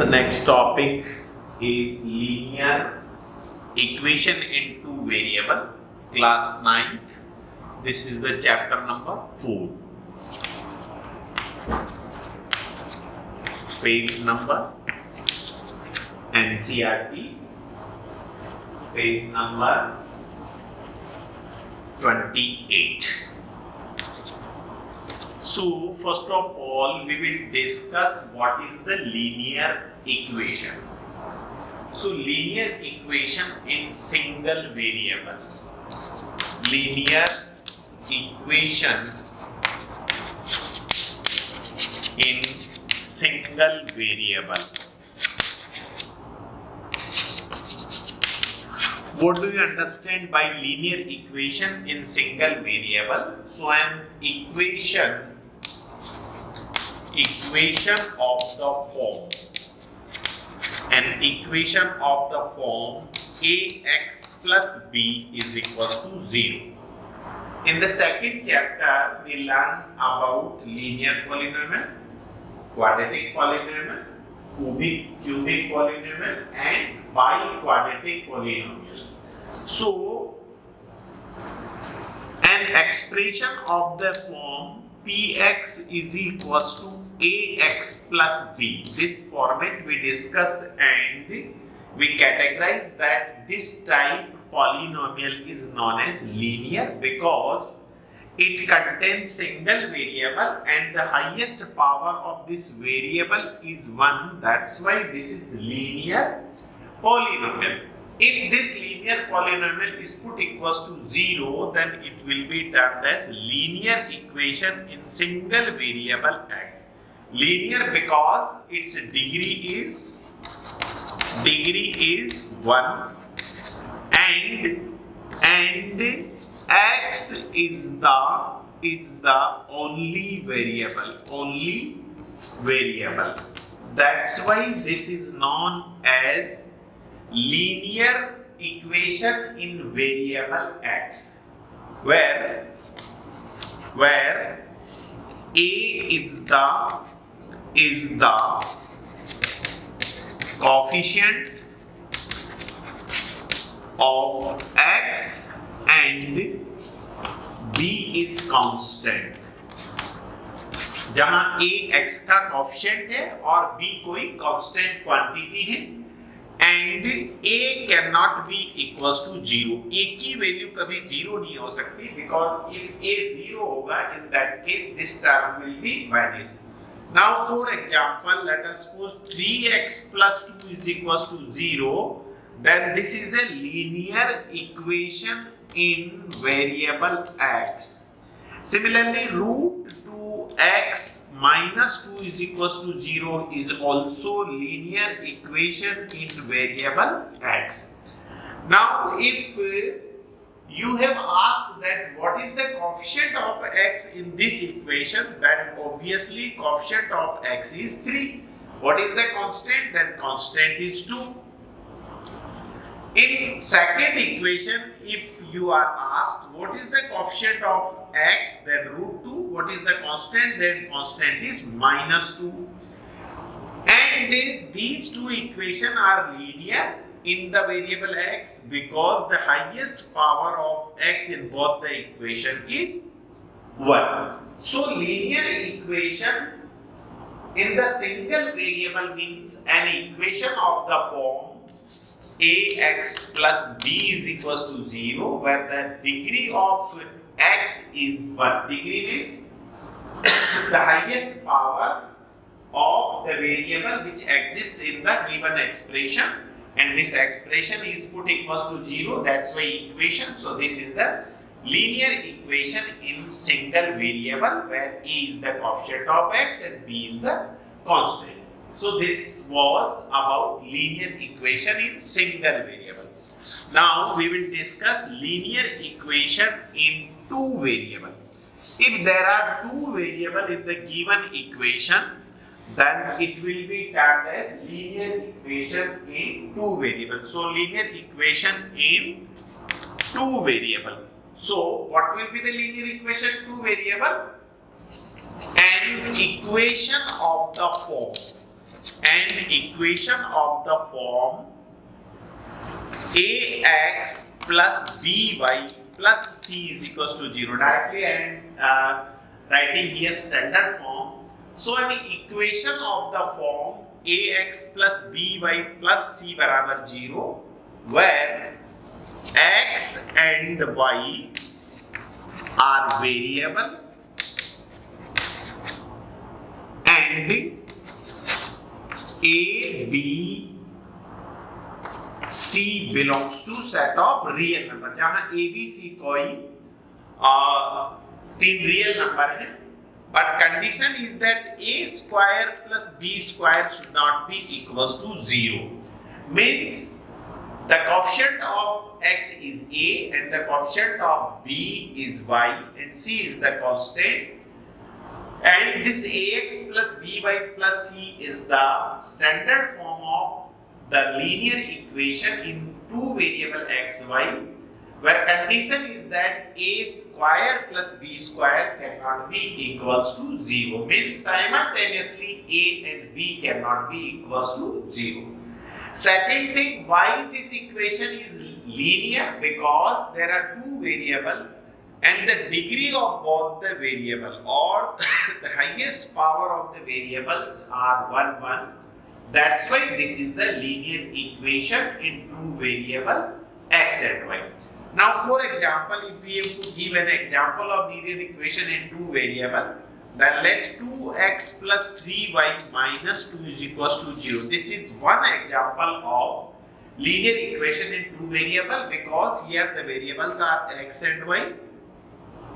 The next topic is linear equation in two variable, class 9th. This is the chapter number 4. Page number NCERT, page number 28. So first of all, we will discuss what is the linear equation. So linear equation in single variable. Linear equation in single variable. What do you understand by linear equation in single variable? So an equation of the form, ax plus b is equals to 0. In the second chapter, we learn about linear polynomial, quadratic polynomial, cubic polynomial, and biquadratic polynomial. So, an expression of the form px is equals to ax plus b. This format we discussed and we categorize that this type polynomial is known as linear because it contains single variable and the highest power of this variable is 1. That's why this is linear polynomial. If this linear polynomial is put equals to 0, then it will be termed as linear equation in single variable x. Linear because its degree is 1 and x is the only variable. That's why this is known as linear equation in variable x, where a is the coefficient of x and b is constant. जहां a x का coefficient है और b कोई constant quantity है and a cannot be equals to 0. a की value कभी 0 नहीं हो सकती because if a 0 होगा, in that case this term will be vanished. Now for example, let us suppose 3x plus 2 is equals to 0. Then this is a linear equation in variable x. Similarly, root 2x minus 2 is equals to 0 is also linear equation in variable x. Now, if you have asked that what is the coefficient of x in this equation, then obviously coefficient of x is 3. What is the constant? Then constant is 2. In second equation, if you are asked what is the coefficient of x, then root 2. What is the constant? Then constant is minus 2. And these two equations are linear in the variable x because the highest power of x in both the equation is 1. So linear equation in the single variable means an equation of the form ax plus b is equals to 0 where the degree of x is 1. Degree means the highest power of the variable which exists in the given expression, and this expression is put equals to 0. That's why equation. So this is the linear equation in single variable where a is the coefficient of x and b is the constant. So this was about linear equation in single variable. Now we will discuss linear equation in two variable. If there are two variable in the given equation, then it will be termed as linear equation in two variable. So linear equation in two variable. So what will be the linear equation two variable? An equation of the form and equation of the form ax plus by plus c is equals to 0. Directly I am writing here standard form. So an equation of the form ax plus by plus c बराबर 0 where x and y are variable and a, b, c belongs to set of real number. जहाँ a, b, c कोई तीन real number है, but condition is that a square plus b square should not be equals to 0. Means the coefficient of x is a and the coefficient of b is y and c is the constant. And this ax plus by plus c is the standard form of the linear equation in two variable x, y, where condition is that a square plus b square cannot be equals to 0. Means simultaneously a and b cannot be equals to 0. Second thing, why this equation is linear? Because there are two variables and the degree of both the variable or the highest power of the variables are 1, 1. That's why this is the linear equation in two variable x and y. Now for example, if we have to give an example of linear equation in two variable, then let 2x plus 3y minus 2 is equals to 0. This is one example of linear equation in two variable because here the variables are x and y.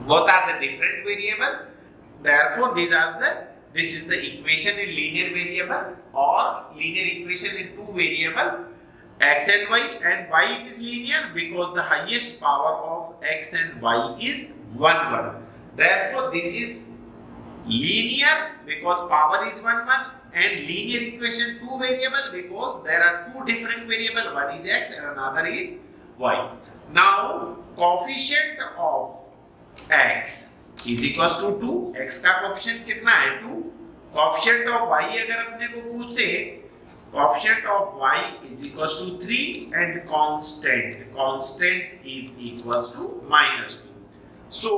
Both are the different variable. Therefore, this is the equation in linear variable or linear equation in two variable x and why it is linear? Because the highest power of x and y is 1, 1. Therefore, this is linear because power is 1, 1 and linear equation two variable because there are two different variable, one is x and another is y. Now, coefficient of x is equals to 2. x का coefficient कितना है 2. coefficient of y अगर अपने को पूछे, coefficient of y is equals to 3 and constant is equals to minus 2. So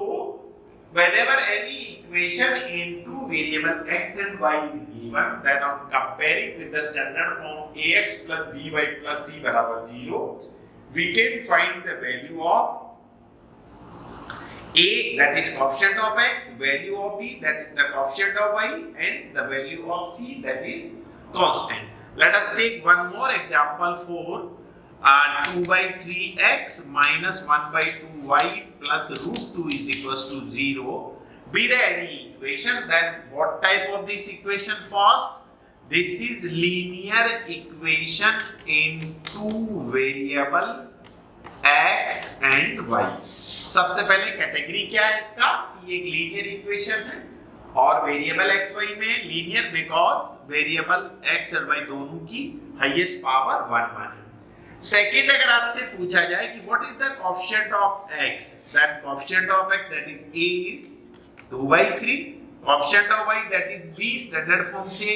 whenever any equation in two variable x and y is given, then on comparing with the standard form ax plus by plus c बराबर 0, we can find the value of a, that is coefficient of x, value of b, that is the coefficient of y, and the value of c, that is constant. Let us take one more example for 2 by 3x minus 1 by 2y plus root 2 is equals to 0. Be there any equation, then what type of this equation first? This is linear equation in two variable x and y. सबसे पहले category क्या है इसका? ये एक linear equation है और variable x y में लीनियर बिकॉज वेरिएबल x और y दोनों की हाईएस्ट पावर 1, 1 है. सेकंड, अगर आपसे पूछा जाए कि what is the coefficient of x, that coefficient of x that is a is 2 by 3, coefficient of y that is b standard form से,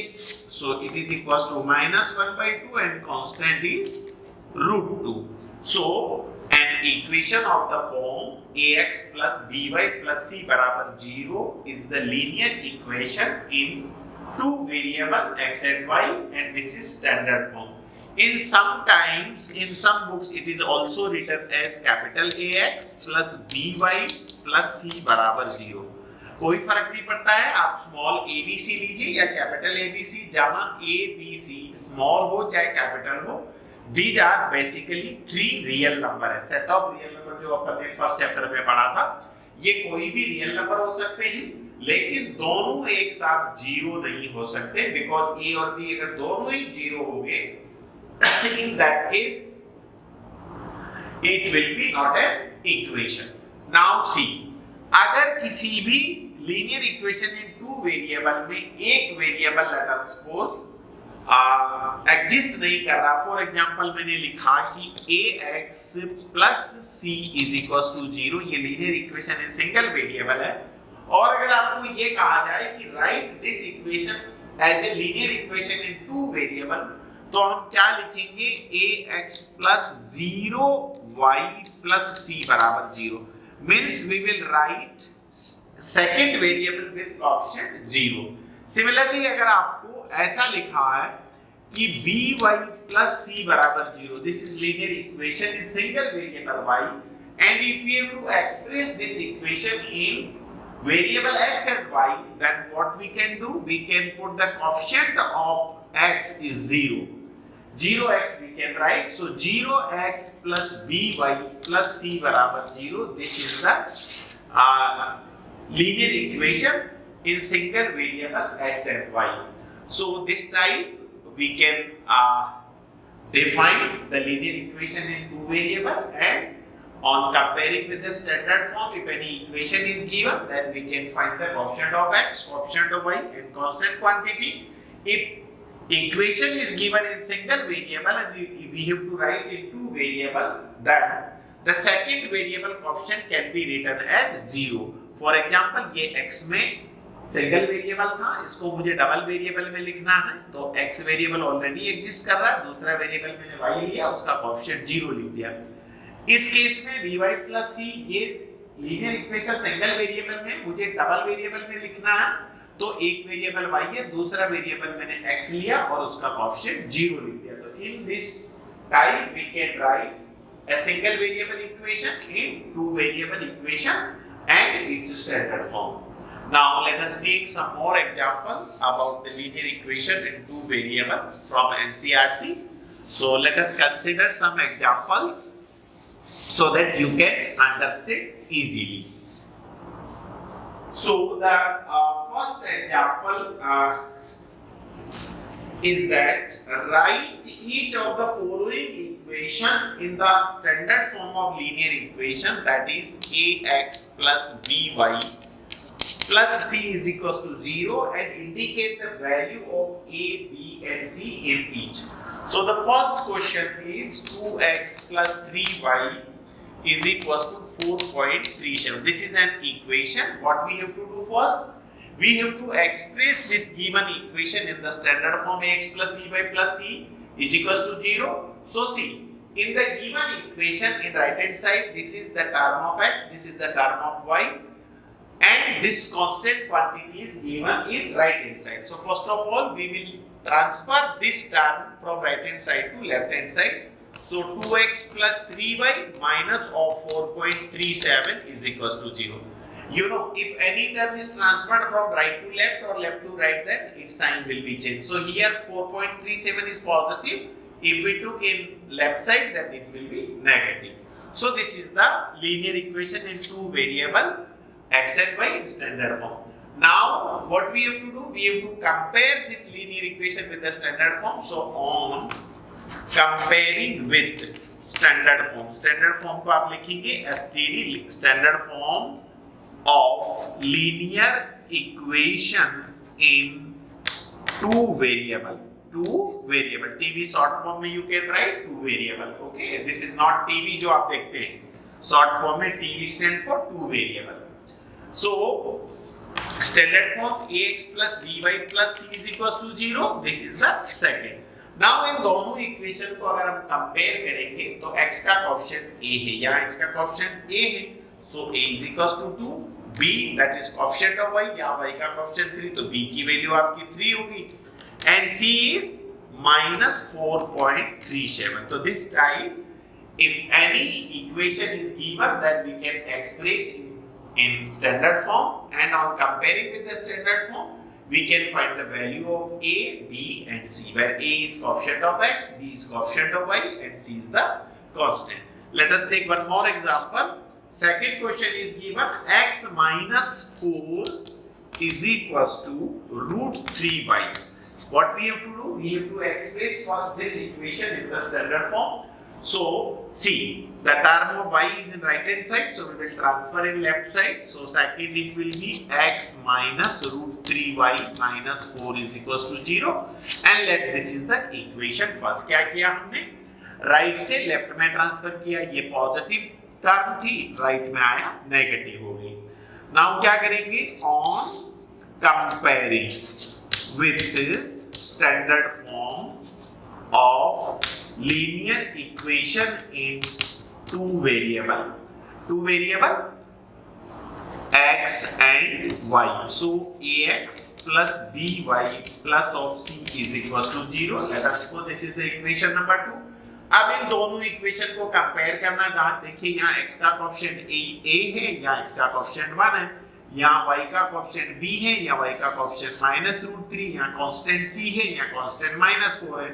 so it is equals to -1 by 2 and constant is √2. So an equation of the form ax plus by plus c बराबर 0 is the linear equation in two variable x and y, and this is standard form. In sometimes in some books it is also written as capital AX plus by plus c बराबर 0. कोई फर्क नहीं पड़ता है, आप small abc लीजिए या capital abc, जहां abc स्मॉल हो चाहे कैपिटल हो. These are basically three real number है. सेट ऑफ रियल नंबर जो अपन ने फर्स्ट चैप्टर में पढ़ा था, ये कोई भी रियल नंबर हो सकते हैं, लेकिन दोनों एक साथ जीरो नहीं हो सकते बिकॉज ए और बी अगर दोनों ही जीरो हो गए, in that case it will be not an equation. Now see, अगर किसी भी linear equation in two variable में एक variable let us suppose exist नहीं कर रहा, फॉर एग्जांपल मैंने लिखा कि ax plus c is equals to 0, ये linear equation in single variable है, और अगर आपको ये कहा जाए कि write this equation as a linear equation in two variable, तो हम क्या लिखेंगे, ax plus 0 y plus c बराबर 0 means we will write second variable with coefficient 0. Similarly अगर आपको ऐसा लिखा है कि by plus c बराबर 0, this is linear equation in single variable y, and if we have to express this equation in variable x and y, then what we can do, we can put the coefficient of x is 0. 0x we can write, so 0x plus by plus c barabar 0, this is the linear equation in single variable x and y. So this type we can define the linear equation in two variable, and on comparing with the standard form, if any equation is given, then we can find the coefficient of x, coefficient of y and constant quantity. If equation is given in single variable and we have to write in two variable, then the second variable coefficient can be written as 0. For example, ये x में single variable था, इसको मुझे double variable में लिखना है, तो x variable already exist कर रहा है, दूसरा वेरिएबल मैंने y लिया, उसका कोएफिशिएंट 0 लिख दिया. इस केस में by plus c, ये लीनियर इक्वेशन सिंगल वेरिएबल में मुझे डबल वेरिएबल में लिखना है, तो एक वेरिएबल y है, दूसरा वेरिएबल मैंने x लिया और उसका कोएफिशिएंट 0 लिख दिया. तो in this type we can write a single variable equation in two variable equation and its standard form. Now let us take some more example about the linear equation in two variable from NCERT. So let us consider some examples so that you can understand easily. So the first example is that write each of the following equation in the standard form of linear equation, that is ax plus by plus c is equals to 0, and indicate the value of a, b and c in each. So the first question is 2x plus 3y is equals to 4.37. This is an equation. What we have to do first? We have to express this given equation in the standard form ax plus by plus c is equals to 0. So see, in the given equation in right hand side, this is the term of x, this is the term of y, and this constant quantity is given in right hand side. So first of all, we will transfer this term from right hand side to left hand side. So 2x plus 3y minus of 4.37 is equals to 0. You know, if any term is transferred from right to left or left to right, then its sign will be changed. So here 4.37 is positive. If we took in left side, then it will be negative. So this is the linear equation in two variable x and y in standard form. Now what we have to do? We have to compare this linear equation with the standard form. So on comparing with standard form को आप लिखेंगे STD, standard form of linear equation in two variable. TV short form में you can write two variable. Okay, this is not TV जो आप देखते हैं. Short form में TV stand for two variable. So standard form ax plus by plus c is equals to 0. This is the second. Now इन दोनों equation को अगर हम compare करेंगे तो x का कोएफिशिएंट a है, यहाँ x का कोएफिशिएंट a है, so a is equals to 2, b that is coefficient of y, यहाँ y का कोएफिशिएंट 3, तो b की वैल्यू आपकी 3 होगी, and c is minus 4.37. So this time, if any equation is given, then we can express in standard form, and on comparing with the standard form, we can find the value of a, b and c, where a is coefficient of x, b is coefficient of y, and c is the constant. Let us take one more example. Second question is given x minus 4 is equals to root 3y. What we have to do? We have to express first this equation in the standard form. So see, the term of y is in right hand side, so we will transfer in left side. So second it will be x minus root 3y minus 4 is equals to 0, and let this is the equation. First क्या किया हमने? Right से left में transfer किया, ये positive term थी, right में आया negative हो गई. Now क्या करेंगे? On comparing with standard form of linear equation in two variable x and y. So ax plus by plus of c is equal to 0. Let us suppose this is the equation number 2. अब इन दोनों equation को compare करना है। देखिए यहाँ x का coefficient a है, यहाँ x का कोएफिशिएंट 1 है, यहाँ y का कोएफिशिएंट b है, यहाँ y का कोएफिशिएंट -√3, यहाँ कांस्टेंट c है, यहाँ कांस्टेंट -4 है।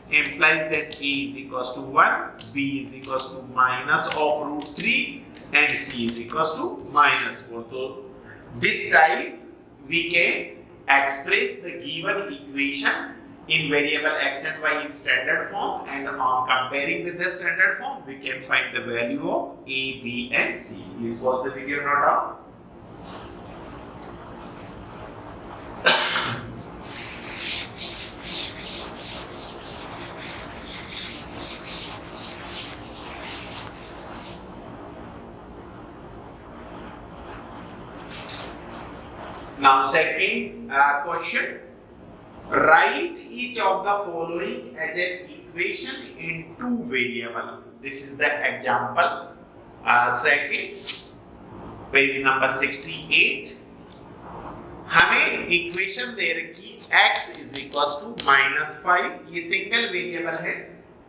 Implies that a is equals to 1, b is equals to minus of √3 and c is equals to -4. So this time we can express the given equation in variable x and y in standard form, and on comparing with the standard form we can find the value of a, b and c. Please pause the video, note down. Now second question, write each of the following as an equation in two variable. This is the example. Second, page number 68. हमें equation दे रखी x is equals to -5, ये single variable है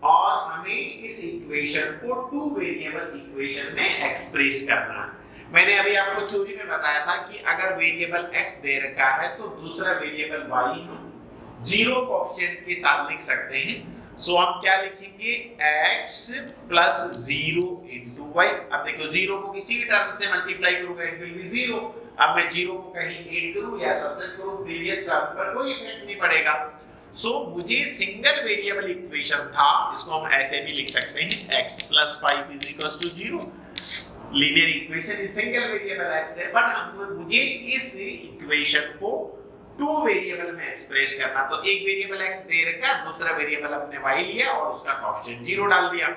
और हमें इस equation को two variable equation में express करना है। मैंने अभी आपको थ्योरी में बताया था कि अगर वेरिएबल x दे रखा है तो दूसरा वेरिएबल y हम जीरो कोएफिशिएंट के साथ लिख सकते हैं। सो हम क्या लिखेंगे, x प्लस 0 इंटू y। अब देखो 0 को किसी टर्म से मल्टीप्लाई करूंगा इट विल बी 0। अब मैं 0 को कहीं ऐड करूं या सब्ट्रैक्ट करूं प्रीवियस टर्म पर कोई इफेक्ट नहीं पड़ेगा। सो मुझे सिंगल वेरिएबल इक्वेशन था, इसको हम ऐसे भी लिख सकते हैं x plus 5 is equal to 0। Linear equation in single variable x है, बट मुझे इस इक्वेशन को टू वेरिएबल में एक्सप्रेस करना। तो एक वेरिएबल x दे रखा, दूसरा वेरिएबल हमने y लिया और उसका कोएफिशिएंट 0 डाल दिया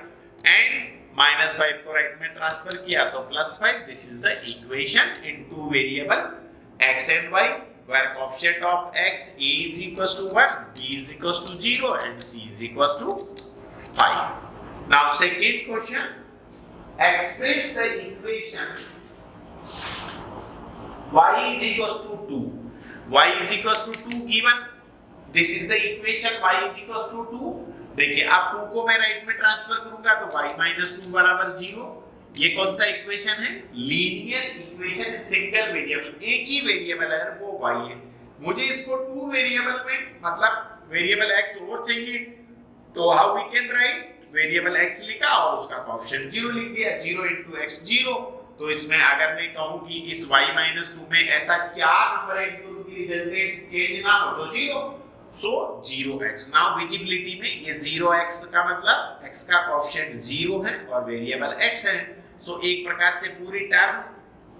एंड -5 को राइट में ट्रांसफर किया तो +5। This is the equation in two variable x and y where coefficient of x a is equals to 1, b is equals to 0 and c is equals to 5. Now second question, express the equation y is equals to 2. y is equals to 2 given. This is the equation y is equals to 2. देखिए अब 2 को मैं right में transfer करूंगा तो y minus 2 बराबर 0। ये कौन सा इक्वेशन है, लीनियर इक्वेशन सिंगल वेरिएबल, एक ही वेरिएबल है वो y है। मुझे इसको टू वेरिएबल में मतलब वेरिएबल x और चाहिए, तो how we can write, variable x लिखा और उसका कोएफिशिएंट 0 लिख दिया, 0 into x 0। तो इसमें अगर मैं कहूं कि इस y minus 2 में ऐसा क्या नंबर ऐड करूं कि रिजल्टेंट चेंज ना हो, तो 0। सो 0x। नाउ विजिबिलिटी में ये 0x का मतलब x का कोएफिशिएंट 0 है और वेरिएबल x है। सो एक प्रकार से पूरी टर्म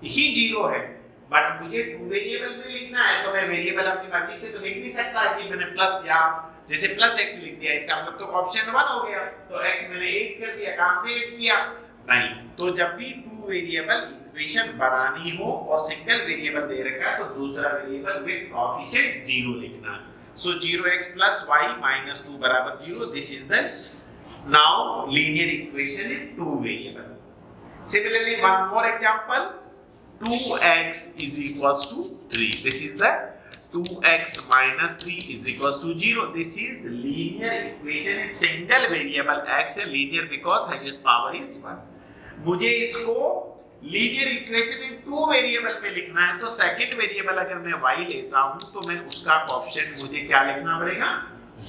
ही 0 है, बट मुझे टू वेरिएबल में लिखना है तो मैं वेरिएबल अपनी मर्जी से तो लिख नहीं सकता कि मैंने प्लस या जैसे प्लस x लिख दिया, इसका मतलब तो कोएफिशिएंट 1 हो गया, तो x मैंने 8 कर दिया। कहां से 8 किया, नहीं। तो जब भी टू वेरिएबल इक्वेशन बनानी हो और सिंगल वेरिएबल दे रखा है तो दूसरा वेरिएबल विद कोएफिशिएंट 0 लिखना। सो 0x plus y minus 2 बराबर 0। This is the now linear equation in two variable. Similarly, one more example, 2x is equals to 3. This is the 2x minus 3 is equals to 0. This is linear equation in single variable x है, linear because highest power is 1. मुझे इसको linear equation in two variable में लिखना है, तो second variable अगर मैं y लेता हूँ तो मैं उसका coefficient मुझे क्या लिखना पड़ेगा,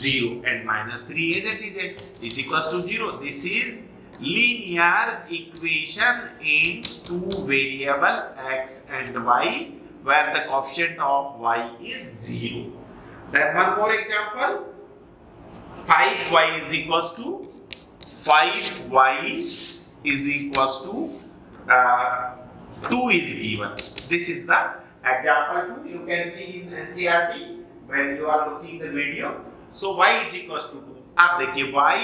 0 and minus 3 is equals to 0. This is linear equation in two variable x and y where the coefficient of y is 0. Then one more example, 5y is equals to 5y is equals to 2 is given. This is the example 2. You can see in NCERT when you are looking the video. So y is equals to 2. आप देखिए y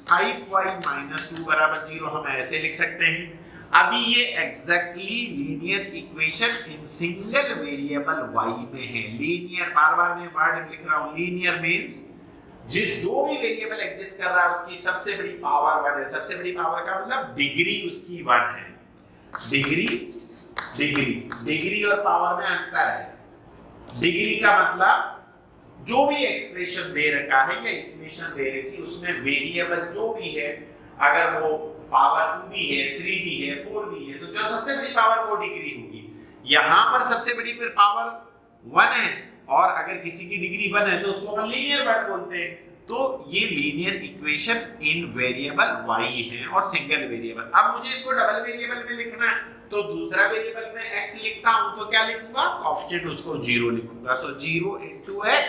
5y minus 2 बराबर 0 हम ऐसे लिख सकते हैं। अभी ये exactly linear equation in single variable y में है। लीनियर, बार बार मैं वर्ड लिख रहा हूं, लीनियर मींस जो भी वेरिएबल एग्जिस्ट कर रहा है उसकी सबसे बड़ी पावर 1 है। सबसे बड़ी पावर का मतलब डिग्री उसकी 1 है। डिग्री और पावर में अंतर है। डिग्री का मतलब जो भी एक्सप्रेशन दे रखा है या इक्वेशन दे रखी उसमें वेरिएबल जो भी है, अगर वो पावर 2 भी है, 3 भी है, 4 भी है, तो जो सबसे बड़ी पावर वो डिग्री होगी। यहां पर सबसे बड़ी फिर पावर 1 है, और अगर किसी की डिग्री 1 है तो उसको हम लीनियर वर्ड बोलते हैं। तो ये लीनियर इक्वेशन इन वेरिएबल y है और सिंगल वेरिएबल। अब मुझे इसको डबल वेरिएबल में लिखना है, तो दूसरा वेरिएबल में x लिखता हूं तो क्या लिखूंगा, कोएफिशिएंट उसको 0 लिखूंगा। सो 0 into x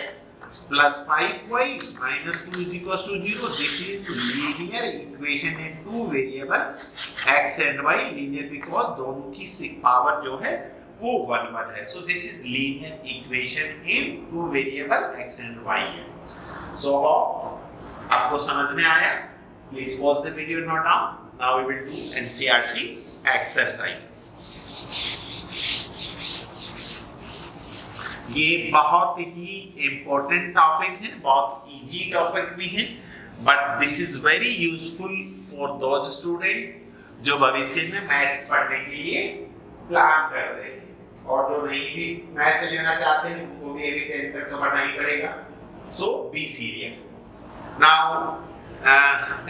plus 5y minus 2 is equals to 0. This is linear equation in two variable x and y. Linear because दोनों की पावर जो है वो 1 है। So this is linear equation in two variable x and y. So आपको समझ में आया? Please pause the video and note down. Now we will do NCERT exercise. ये बहुत ही इम्पोर्टेंट टॉपिक है, बहुत इजी टॉपिक भी है, but this is very useful for those student जो भविष्य में मैथ्स पढ़ने के लिए प्लान कर रहे हैं, और जो नहीं भी मैथ्स लेना चाहते हैं उनको भी अभी 10th तक तो पढ़ना ही पड़ेगा। So be serious. Now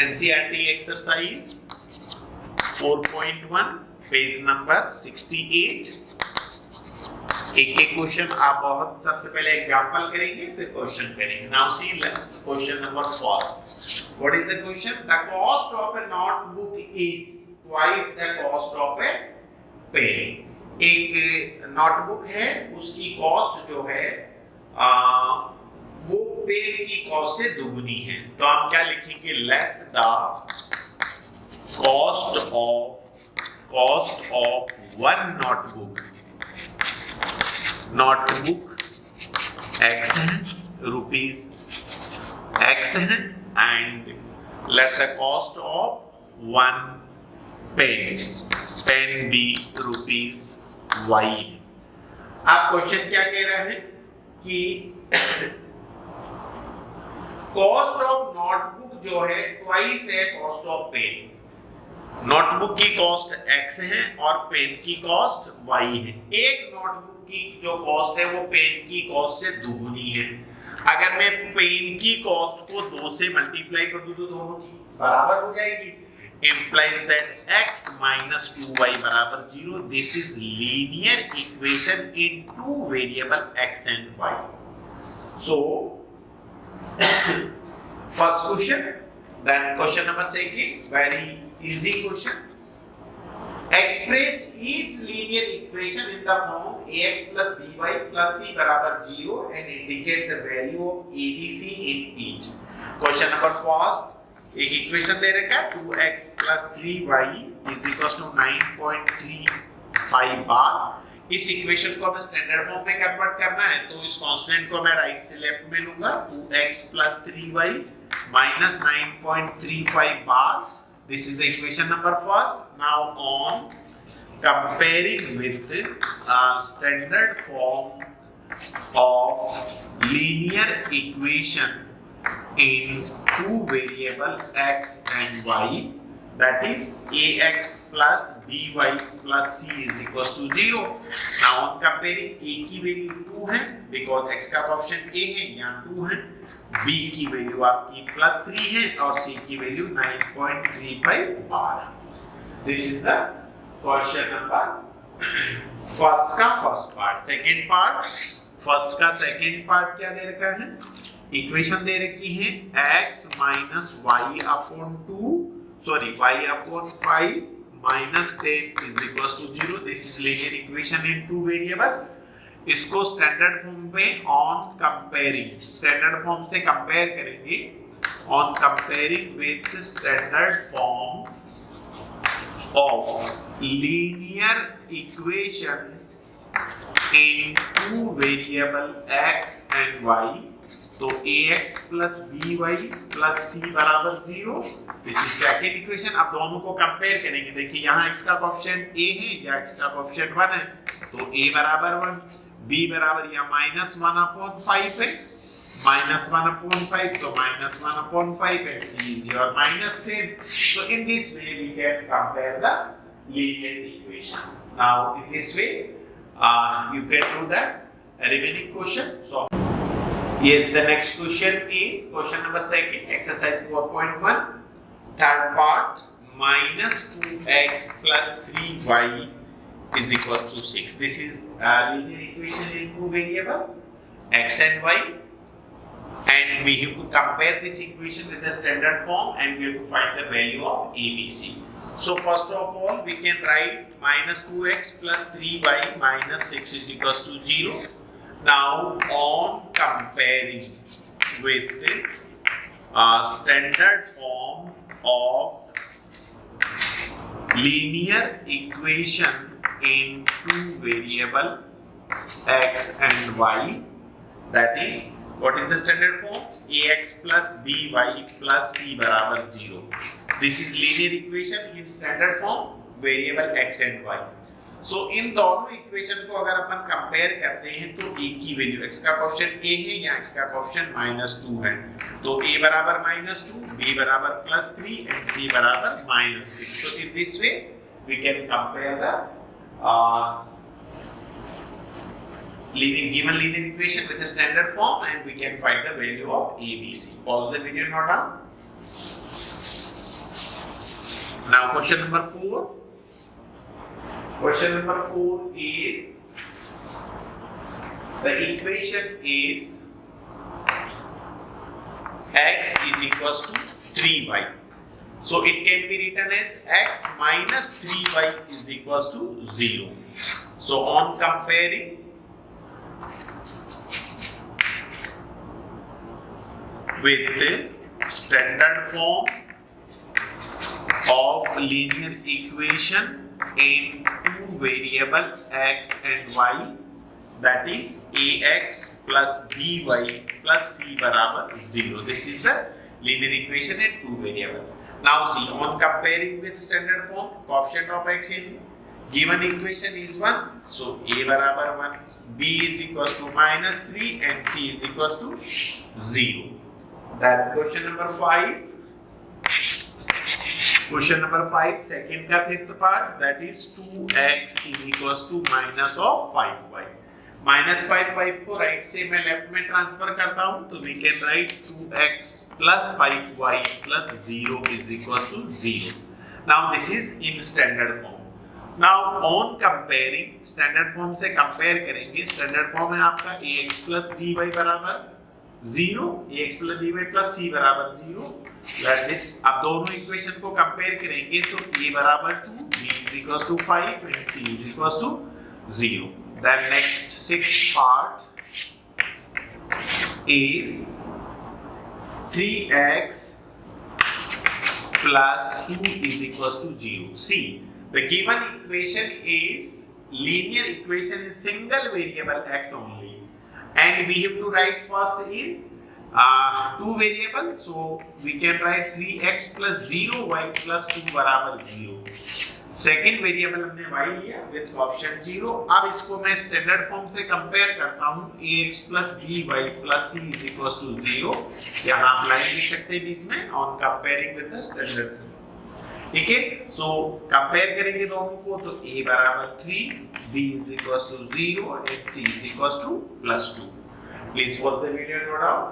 NCERT exercise 4.1 page number 68। एक क्वेश्चन आप बहुत सबसे पहले एग्जांपल करेंगे, फिर क्वेश्चन करेंगे। Now see question number first. What is the question? The cost of a notebook is twice the cost of a pen. एक notebook है, उसकी कॉस्ट जो है वो पेन की कॉस्ट से दुगनी है। तो हम क्या लिखेंगे, let the cost of one notebook x है, रुपीज x है, and let the cost of one pen be rupees y। आप क्वेश्चन क्या कह रहे हैं कि कॉस्ट ऑफ नोटबुक जो है ट्वाइस है कॉस्ट ऑफ पेन। नोटबुक की कॉस्ट x है और पेन की कॉस्ट y है। एक नोटबुक की जो कॉस्ट है वो पेन की कॉस्ट से दुगुनी है। अगर मैं पेन की कॉस्ट को 2 से मल्टीप्लाई कर दूं तो दोनों की बराबर हो जाएगी। implies that x minus 2y बराबर 0. This is linear equation in two variable x and y. So first question, then question number second, very easy question. Express each linear equation in the form ax plus by plus c बराबर 0 and indicate the value of abc in each. Question number first, एक equation दे रखा है 2x plus 3y is equals to 9.35 बार। इस equation को हमें standard form में convert करना है, तो इस कांस्टेंट को मैं राइट से लेफ्ट में लूंगा, 2x plus 3y minus 9.35 bar. This is the equation number first. Now on comparing with standard form of linear equation in two variable x and y, that is ax plus by plus c is equals to 0. Now on comparing, a की value 2 है because x का coefficient a है, यहाँ 2 है, b की value आपकी plus 3 है और c की value 9.35 bar. This is the question number first का first part. Second part, first का सेकंड पार्ट क्या दे रखा है, इक्वेशन दे रखी है x minus y upon 2 sorry y upon 5 minus 10 is equals to 0. This is linear equation in two variable. इसको standard form में ऑन कंपेयरिंग, स्टैंडर्ड फॉर्म से कंपेयर करेंगे, on comparing with standard form of linear equation in two variable x and y, तो ax plus by plus c बराबर 0। This is second equation. अब दोनों को compare करेंगे। देखिए यहाँ x का कोएफिशिएंट a है या x का कोएफिशिएंट 1 है, तो a बराबर 1, b बराबर या -1/5 है, -1/5 तो -1/5 and c is your -10। So in this way we can compare the linear equation. Now in this way you can do the remaining question. So yes, the next question is question number 2, exercise 4.1, third part, -2x plus 3y is equals to 6. This is a linear equation in two variable x and y, and we have to compare this equation with the standard form and we have to find the value of a, b, c. So first of all we can write -2x plus 3y minus 6 is equals to 0. Now on comparing with the standard form of linear equation in two variable x and y, that is what is the standard form? Ax plus by plus c बराबर 0. This is linear equation in standard form variable x and y. So इन दोनों equation को अगर अपन compare करते हैं तो a की value, x का coefficient a है या x का कोएफिशिएंट -2 है, तो a बराबर -2, b बराबर +3 and c बराबर -6. So in this way we can compare the given linear equation with the standard form and we can find the value of a, b, c. Pause the video now down. Now question number 4. Question number 4 is, the equation is x is equals to 3y. So it can be written as x minus 3y is equals to 0. So on comparing with the standard form of linear equation in two variable x and y, that is ax plus by plus c बराबर 0. This is the linear equation in two variable. Now see, on comparing with standard form, coefficient of x in given equation is 1, so a बराबर 1, b is equals to -3 and c is equals to 0. That question number 5. Question number 5, second का fifth part, that is 2x is equals to minus of 5y. -5 को right से मैं left में transfer करता हूं, तो we can write 2x plus 5y plus 0 is equals to 0. Now this is in standard form. Now on comparing, standard form से compare करेंगे। standard form है आपका ax plus by बराबर 0, ax plus by plus c बराबर 0. That is, अब दोनों equation को compare करेंगे तो a बराबर 2, b is equals to 5 and c is equals to 0. Then next sixth part is 3x plus 2 is equals to 0. See, the given equation is linear equation in single variable x only, and we have to write first in two variable, so we can write 3x plus 0 y plus 2 बराबर 0. Second variable हमने y लिया with coefficient 0. अब इसको मैं standard form से compare करता हूं, ax plus by plus c is equals to 0. यहाँ आप लाइन लिख सकते हैं बीच में, on comparing with the standard form. ठीक है, सो कंपेयर करेंगे दोनों को, तो a बराबर 3, b is equals to 0 and c is equals to +2. Please pause the video and note down.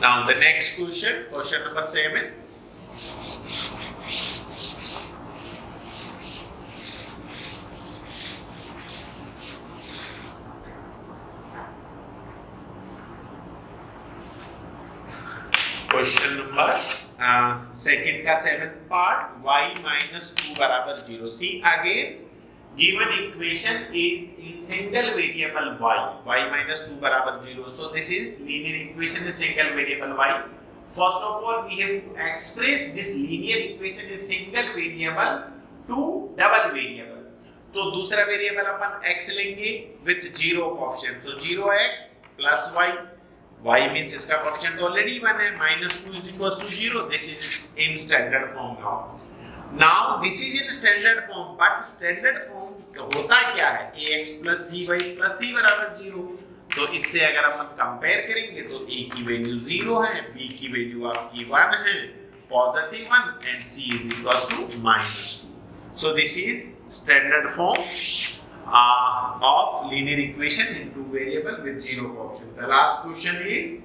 Now the next question, question number 7. Question number second का 7th part, y minus 2 बराबर 0. See again, given equation is in single variable y minus 2 बराबर 0. So this is linear equation in single variable y. First of all, we have to express this linear equation in single variable to double variable. तो दूसरा variable अपन x लेंगे with 0 coefficient. तो 0x plus y. y means इसका coefficient already 1 है, -2 is equals to 0. This is in standard form now. Now this is in standard form, but standard form होता क्या है? ax plus by plus c बराबर 0. तो इससे अगर हम कंपेयर करेंगे तो a की वैल्यू 0 है, b की वैल्यू आपकी 1 है, positive 1 and c is equals to -2. So this is standard form of linear equation in two variable with 0 coefficient. The last question is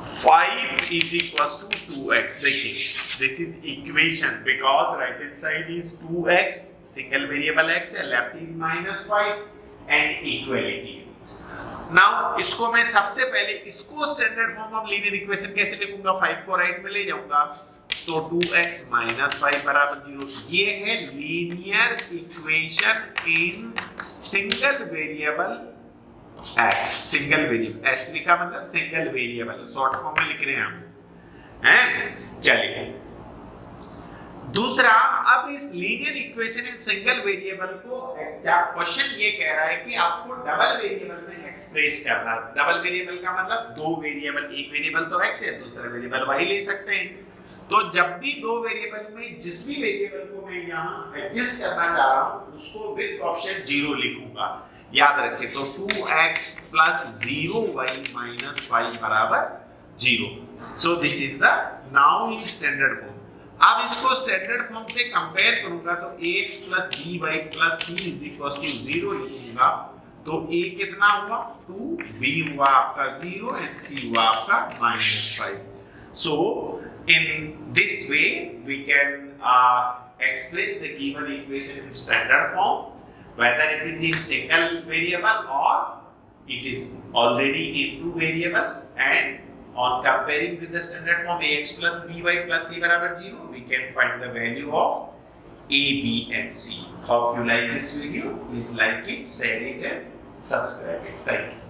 5 is equals to 2x. देखिए, this is equation because right hand side is 2x, single variable x है, left is -5 and equality. Now इसको मैं सबसे पहले इसको standard form of linear equation कैसे लिखूंगा? 5 को राइट में ले जाऊंगा तो 2x - 5 बराबर 0. ये है linear equation in single variable x. Single variable SV का मतलब सिंगल वेरिएबल, शॉर्ट फॉर्म में लिख रहे हैं हम, हैं? चलिए दूसरा, अब इस linear equation in single variable को क्वेश्चन ये कह रहा है कि आपको डबल वेरिएबल में एक्सप्रेस करना है. डबल वेरिएबल का मतलब दो वेरिएबल, एक वेरिएबल तो x है, दूसरा वेरिएबल y ले सकते हैं. तो जब भी दो वेरिएबल में जिस भी वेरिएबल को मैं यहाँ एडजस्ट करना चाह रहा हूँ उसको विद कोएफिशिएंट 0 लिखूंगा. याद रखें तो 2x plus 0y minus 5 बराबर 0. So this is the now in standard form. अब इसको स्टैंडर्ड फॉर्म से कंपेयर करूंगा तो ax plus by plus c is equals to 0 लिखूंगा. तो a कितना हुआ 2, b हुआ आपका 0 and c हुआ आपका -5. So in this way we can express the given equation in standard form, whether it is in single variable or it is already in two variable, and on comparing with the standard form ax plus by plus c barabar 0, we can find the value of a, b and c. Hope you like this video. Please like it, share it and subscribe it. Thank you.